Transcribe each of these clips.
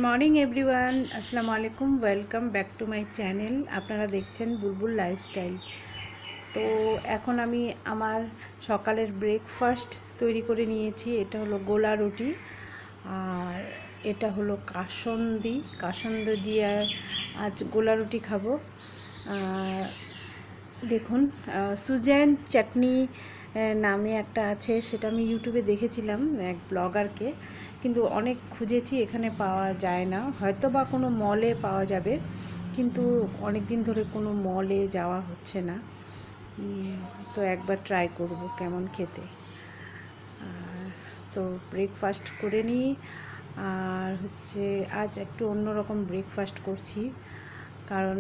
Morning everyone, আসসালামু আলাইকুম। Welcome back to my channel. আপনারা দেখছেন বুলবুল লাইফস্টাইল। তো এখন আমি আমার সকালের ব্রেকফাস্ট তৈরি করে নিয়েছি। এটা হলো গোলা রুটি, আর এটা হলো কাসন্দ দিয়ে আজ গোলা রুটি খাবো। দেখুন, সুজেন চাটনি নামে একটা আছে, সেটা আমি ইউটিউবে দেখেছিলাম এক ব্লগারকে, কিন্তু অনেক খুঁজেছি, এখানে পাওয়া যায় না। হয়তো বা কোনো মলে পাওয়া যাবে, কিন্তু অনেক দিন ধরে কোনো মলে যাওয়া হচ্ছে না। তো একবার ট্রাই করব কেমন খেতে। তো ব্রেকফাস্ট করে নিই। আর আজ একটু অন্যরকম ব্রেকফাস্ট করছি, কারণ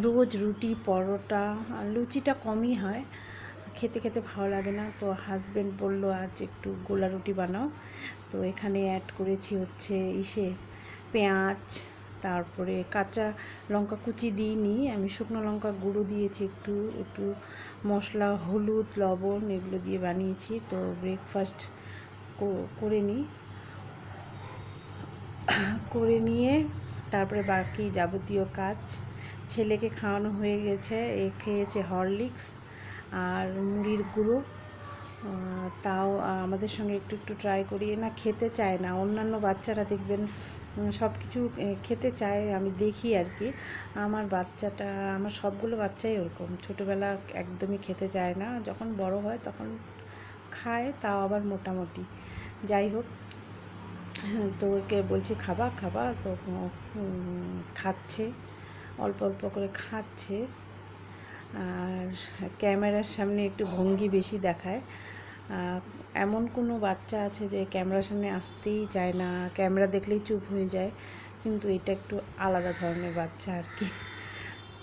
রোজ রুটি পরোটা লুচিটা কমই হয়, খেতে খেতে ভালো লাগে না। তো হাজব্যান্ড বলল আজ একটু গোলা রুটি বানাও। তো এখানে অ্যাড করেছি পেঁয়াজ, তারপরে কাঁচা লঙ্কা কুচি দিইনি, আমি শুকনো লঙ্কা গুঁড়ো দিয়েছি, একটু একটু মশলা, হলুদ, লবণ এগুলো দিয়ে বানিয়েছি। তো ব্রেকফাস্ট করে নিয়ে তারপরে বাকি যাবতীয় কাজ। ছেলেকে খাওয়ানো হয়ে গেছে, খেয়েছে হরলিক্স আর মুড়ির গুঁড়ো। তাও আমাদের সঙ্গে একটু একটু ট্রাই করি না, খেতে চায় না। অন্যান্য বাচ্চারা দেখবেন সব কিছু খেতে চায়, আমি দেখি আর কি। আমার সবগুলো বাচ্চাই ওরকম, ছোটোবেলা একদমই খেতে চায় না, যখন বড় হয় তখন খায়, তাও আবার মোটামুটি। যাই হোক, তো ওকে বলছি খাবা, তো খাচ্ছে, অল্প অল্প করে খাচ্ছে। আর ক্যামেরার সামনে একটু ভঙ্গি বেশি দেখায়। এমন কোনো বাচ্চা আছে যে ক্যামেরার সামনে আসতেই চায় না, ক্যামেরা দেখলেই চুপ হয়ে যায়, কিন্তু এটা একটু আলাদা ধরনের বাচ্চা আর কি।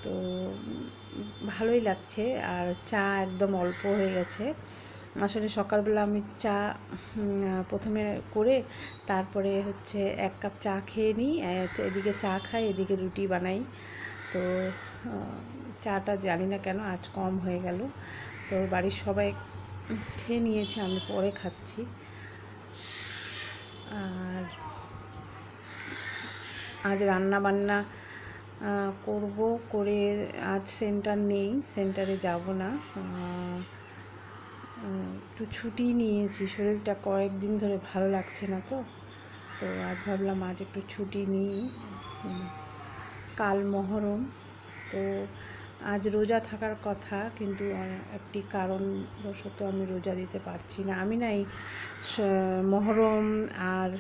তো ভালোই লাগছে। আর চা একদম অল্প হয়ে গেছে। আসলে সকালবেলা আমি চা প্রথমে করে তারপরে 1 কাপ চা খেয়ে নিই, এদিকে চা খাই, এদিকে রুটি বানাই। তো চাটা জানি না কেন আজ কম হয়ে গেল। তো বাড়ির সবাই খেয়ে নিয়েছে, আমি পরে খাচ্ছি। আর আজ রান্না বান্না করে আজ সেন্টার নেই, সেন্টারে যাব না। একটু ছুটি নিয়েছি, শরীরটা কয়েকদিন ধরে ভালো লাগছে না। তো আজ ভাবলাম আজ একটু ছুটি নিই। কাল মহরম, তো আজ রোজা থাকার কথা, কিন্তু একটি কারণবশত আমি রোজা দিতে পারছি না। আমি না এই মহরম আর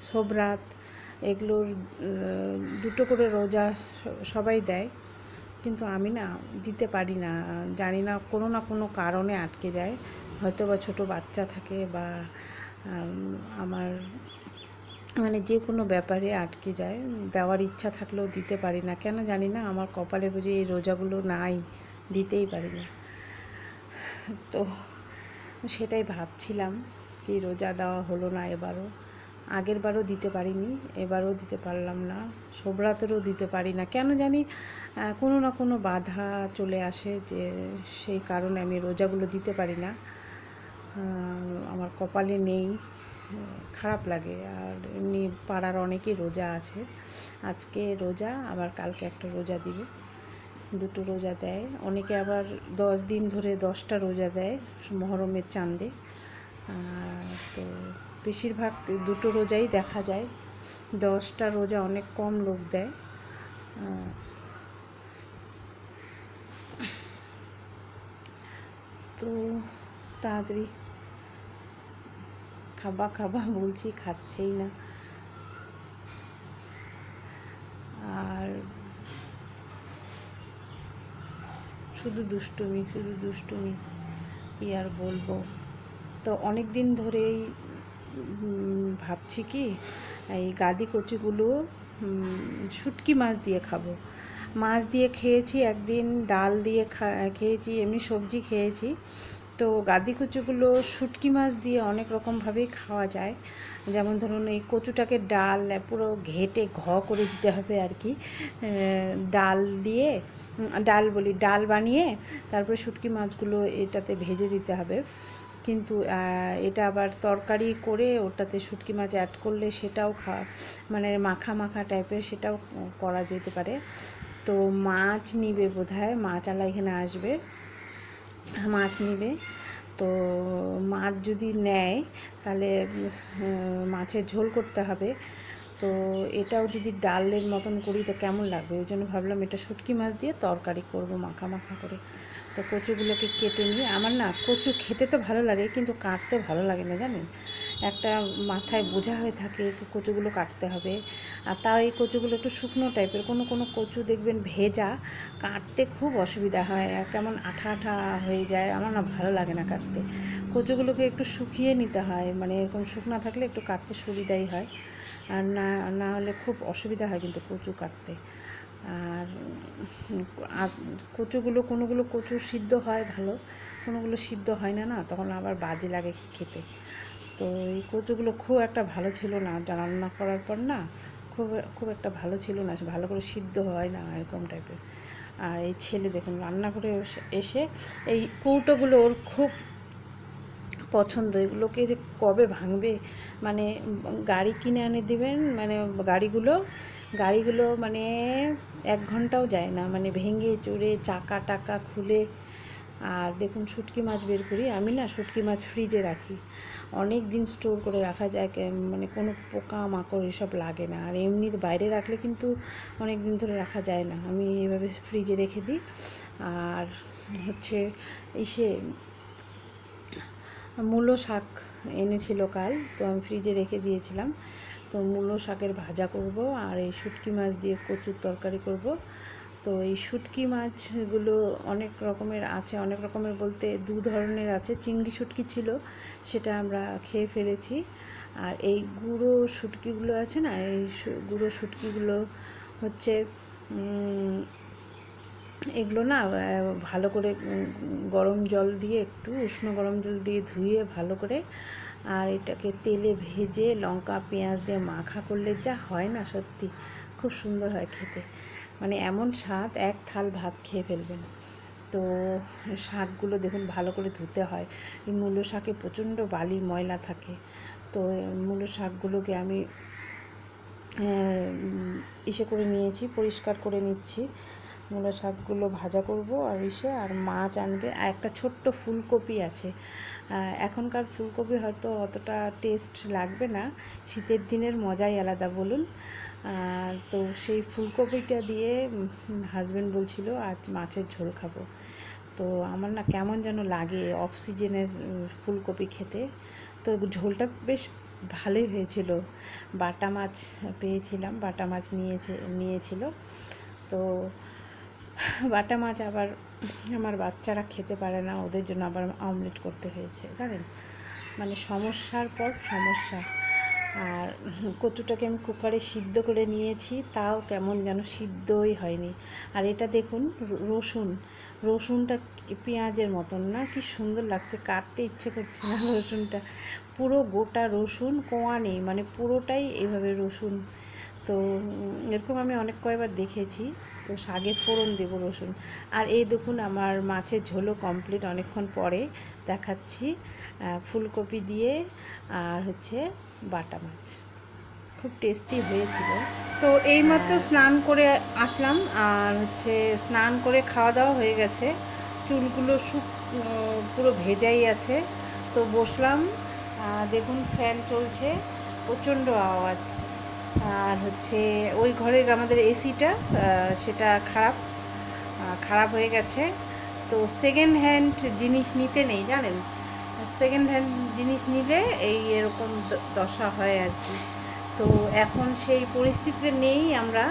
শোবরাত এগুলোর 2টো করে রোজা সবাই দেয়, কিন্তু আমি না দিতে পারি না, জানি না, কোনো না কোনো কারণে আটকে যায়। হয়তো বা ছোটো বাচ্চা থাকে, বা আমার যে কোনো ব্যাপারে আটকে যায়। দেওয়ার ইচ্ছা থাকলেও দিতে পারি না, কেন জানি না, আমার কপালে বুঝি এই রোজাগুলো নাই, দিতেই পারি না। তো সেটাই ভাবছিলাম কি রোজা দেওয়া হলো না এবারও। আগের বারও দিতে পারিনি, এবারও দিতে পারলাম না, শোবরাতেরও দিতে পারি না, কেন জানি কোনো না কোনো বাধা চলে আসে, যে সেই কারণে আমি রোজাগুলো দিতে পারি না। আমার কপালে নেই, খারাপ লাগে। আর এমনি পাড়ার অনেকেই রোজা আছে, আজকে রোজা, আবার কালকে একটা রোজা দিবে, 2টো রোজা দেয়। অনেকে আবার 10 দিন ধরে 10টা রোজা দেয় মহরমের চাঁদে। তো বেশিরভাগ 2টো রোজাই দেখা যায়, 10টা রোজা অনেক কম লোক দেয়। তো তাড়াতাড়ি খাবা বলছি, খাচ্ছেই না। আর শুধু দুষ্টুমি, কি আর বলবো। তো অনেক দিন ধরেই ভাবছি কি এই গাদি কচুগুলো শুটকি মাছ দিয়ে খাবো। মাছ দিয়ে খেয়েছি একদিন, ডাল দিয়ে খেয়েছি, এমনি সবজি খেয়েছি। তো গাদি কচুগুলো শুটকি মাছ দিয়ে অনেক রকমভাবেই খাওয়া যায়। যেমন ধরুন, এই কচুটাকে পুরো ঘেটে করে দিতে হবে আর কি, ডাল বানিয়ে তারপরে শুটকি মাছগুলো এটাতে ভেজে দিতে হবে। কিন্তু এটা আবার তরকারি করে ওটাতে শুটকি মাছ অ্যাড করলে সেটাও মানে মাখা মাখা টাইপের, সেটাও করা যেতে পারে। তো মাছ নিবে বোধহয়, মাছওয়ালা এখানে আসবে, মাছ নিবে। তো মাছ যদি নেয় তাহলে মাছের ঝোল করতে হবে। তো এটাও যদি ডালের মতন করি তো কেমন লাগবে, ওই জন্য ভাবলাম এটা শুটকি মাছ দিয়ে তরকারি করব মাখা মাখা করে। তো কচুগুলোকে কেটে নিয়ে, আমার না কচু খেতে তো ভালো লাগে কিন্তু কাটতে ভালো লাগে না জানেন, একটা মাথায় বোঝা হয়ে থাকে কচুগুলো কাটতে হবে। আর তাও এই কচুগুলো একটু শুকনো টাইপের, কোনো কোনো কচু দেখবেন ভেজা, কাটতে খুব অসুবিধা হয়, কেমন আঠা আঠা হয়ে যায়, আমার না ভালো লাগে না কাটতে। কচুগুলোকে একটু শুকিয়ে নিতে হয়, মানে এরকম শুকনো থাকলে একটু কাটতে সুবিধাই হয়, আর না হলে খুব অসুবিধা হয় কিন্তু কচু কাটতে। আর কচুগুলো, কোনোগুলো কচু সিদ্ধ হয় ভালো, কোনোগুলো সিদ্ধ হয় না, তখন আবার বাজে লাগে খেতে। তো এই কচুগুলো খুব একটা ভালো ছিল না, রান্না করার পর না খুব একটা ভালো ছিল না, ভালো করে সিদ্ধ হয় না এরকম টাইপের। আর এই ছেলে দেখুন রান্না করে এসে এই কৌটোগুলো ওর খুব পছন্দ, এগুলোকে যে কবে ভাঙবে, মানে গাড়ি কিনে এনে দিবেন, মানে গাড়িগুলো মানে 1 ঘন্টাও যায় না, মানে ভেঙে চুরে চাকা টাকা খুলে। আর দেখুন শুটকি মাছ বের করি আমি, না শুটকি মাছ ফ্রিজে রাখি, অনেক দিন স্টোর করে রাখা যায়, মানে কোনো পোকা মাকড় এসব লাগে না। আর এমনি বাইরে রাখলে কিন্তু অনেক দিন ধরে রাখা যায় না, আমি এভাবে ফ্রিজে রেখে দিই। আর হচ্ছে মূলো শাক এনেছিল কাল, তো আমি ফ্রিজে রেখে দিয়েছিলাম। তো মূলো শাকের ভাজা করব, আর এই শুটকি মাছ দিয়ে কচুর তরকারি করব। তো এই শুটকি মাছগুলো অনেক রকমের আছে, অনেক রকমের বলতে 2 ধরনের আছে। চিংড়ি শুটকি ছিল, সেটা আমরা খেয়ে ফেলেছি। আর এই গুঁড়ো শুটকিগুলো আছে না, এই গুঁড়ো শুটকিগুলো হচ্ছে এগুলো না ভালো করে গরম জল দিয়ে, একটু উষ্ণ গরম জল দিয়ে ধুয়ে ভালো করে, আর এটাকে তেলে ভেজে লঙ্কা পেঁয়াজ দিয়ে মাখা করলে যা হয় না, সত্যি খুব সুন্দর হয় খেতে, মানে এমন স্বাদ, 1 থাল ভাত খেয়ে ফেলবেন। তো শাকগুলো দেখুন ভালো করে ধুতে হয়, এই মূলো শাকে প্রচণ্ড বালি ময়লা থাকে। তো মূলো শাকগুলোকে আমি করে নিয়েছি, পরিষ্কার করে নিচ্ছি। মূলো শাকগুলো ভাজা করব, আর মাছ আনবে, আর একটা ছোট্ট ফুলকপি আছে। এখনকার ফুলকপি হয়তো অতটা টেস্ট লাগবে না, শীতের দিনের মজাই আলাদা বলুন। তো সেই ফুলকপিটা দিয়ে হাজব্যান্ড বলছিল আজ মাছের ঝোল খাবো। তো আমার না কেমন যেন লাগে অফ সিজনের ফুলকপি খেতে। তো ঝোলটা বেশ ভালোই হয়েছিল, বাটা মাছ পেয়েছিলাম, বাটা মাছ নিয়েছিল। তো বাটা মাছ আবার আমার বাচ্চারা খেতে পারে না, ওদের জন্য আবার অমলেট করতে হয়েছে জানেন, মানে সমস্যার পর সমস্যা। আর কচুটাকে আমি কুকারে সিদ্ধ করে নিয়েছি, তাও কেমন যেন সিদ্ধই হয়নি। আর এটা দেখুন রসুনটা পেঁয়াজের মতন না, কি সুন্দর লাগছে, কাটতে ইচ্ছে করছে না রসুনটা, পুরো গোটা রসুন, কোয়া নেই, মানে পুরোটাই এইভাবে রসুন। তো এরকম আমি অনেক কয়েকবার দেখেছি। তো শাকে ফোড়ন দেবো রসুন। আর এই দেখুন আমার মাছের ঝোলও কমপ্লিট, অনেকক্ষণ পরে দেখাচ্ছি, ফুলকপি দিয়ে আর হচ্ছে বাটা মাছ, খুব টেস্টি হয়েছিল। তো এইমাত্র স্নান করে আসলাম, আর হচ্ছে স্নান করে খাওয়া দাওয়া হয়ে গেছে, চুলগুলো পুরো ভেজাই আছে। তো বসলাম, দেখুন ফ্যান চলছে, প্রচণ্ড আওয়াজ। আর হচ্ছে ওই ঘরের আমাদের এসিটা সেটা খারাপ হয়ে গেছে। তো সেকেন্ড হ্যান্ড জিনিস নিতে নেই জানেন, সেকেন্ড হ্যান্ড জিনিস নিলে এরকম দশা হয় আর কি। তো এখন সেই পরিস্থিতিতে নেই আমরা,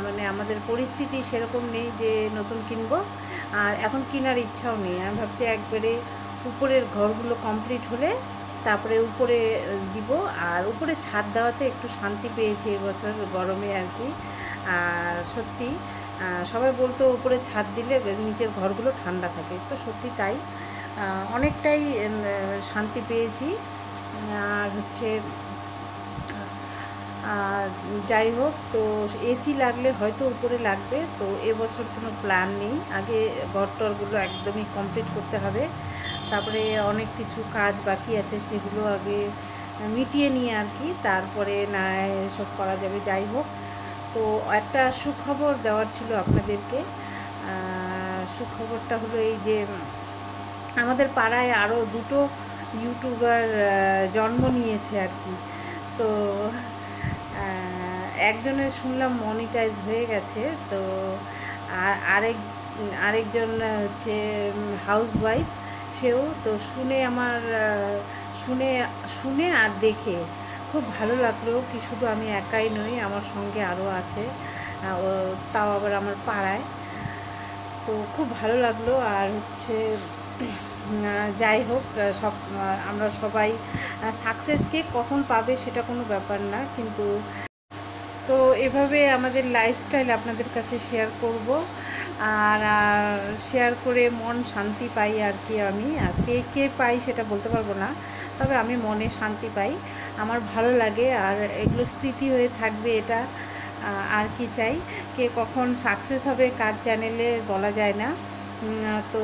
মানে আমাদের পরিস্থিতি সেরকম নেই যে নতুন কিনবো, আর এখন কেনার ইচ্ছাও নেই। আমি ভাবছি একবারে উপরের ঘরগুলো কমপ্লিট হলে তারপরে উপরে দিব, আর উপরে ছাদ দেওয়াতে একটু শান্তি পেয়েছি এবছর গরমে আর কি। আর সত্যি সবাই বলতো উপরে ছাদ দিলে নিচের ঘরগুলো ঠান্ডা থাকে, তো সত্যি তাই, অনেকটাই শান্তি পেয়েছি। আর হচ্ছে যাই হোক, তো এসি লাগলে হয়তো উপরে লাগবে, তো এবছর কোনো প্ল্যান নেই, আগে ঘরটরগুলো একদমই কমপ্লিট করতে হবে। তারপরে অনেক কিছু কাজ বাকি আছে, সেগুলো আগে মিটিয়ে নিয়ে আর কি, তারপরে না এসব করা যাবে। যাই হোক, তো একটা সুখবর দেওয়ার ছিল আপনাদেরকে। সুখবরটা হলো এই যে আমাদের পাড়ায় আরও দুটো ইউটিউবার জন্ম নিয়েছে আর কি। তো একজনের শুনলাম মনিটাইজ হয়ে গেছে, তো আরেকজন হচ্ছে হাউসওয়াইফ, সেও তো শুনে আমার শুনে শুনে আর দেখে খুব ভালো লাগলো। কি শুধু আমি একাই নই, আমার সঙ্গে আরও আছে, তাও আবার আমার পাড়ায়। তো খুব ভালো লাগলো। আর হচ্ছে যাই হোক, আমরা সবাই সাকসেসকে কখন পাবে সেটা কোনো ব্যাপার না, কিন্তু তো এভাবে আমাদের লাইফস্টাইল আপনাদের কাছে শেয়ার করব। আর শেয়ার করে মন শান্তি পাই আর কি। আমি আর কে পাই সেটা বলতে পারবো না, তবে আমি মনে শান্তি পাই, আমার ভালো লাগে। আর এগুলো স্মৃতি হয়ে থাকবে, এটা আর কি চাই। কে কখন সাকসেস হবে কার চ্যানেলে বলা যায় না। তো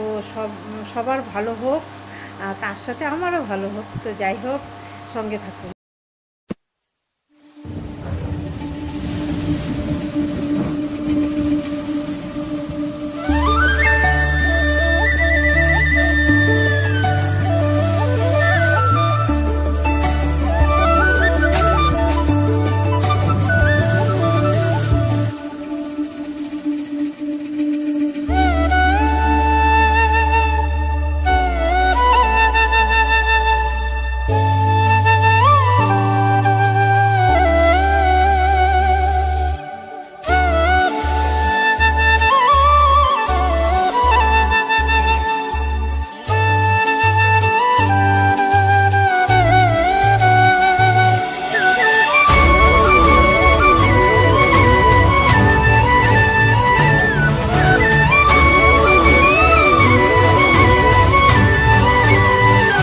সবার ভালো হোক, তার সাথে আমারও ভালো হোক। তো যাই হোক, সঙ্গে থাকুন।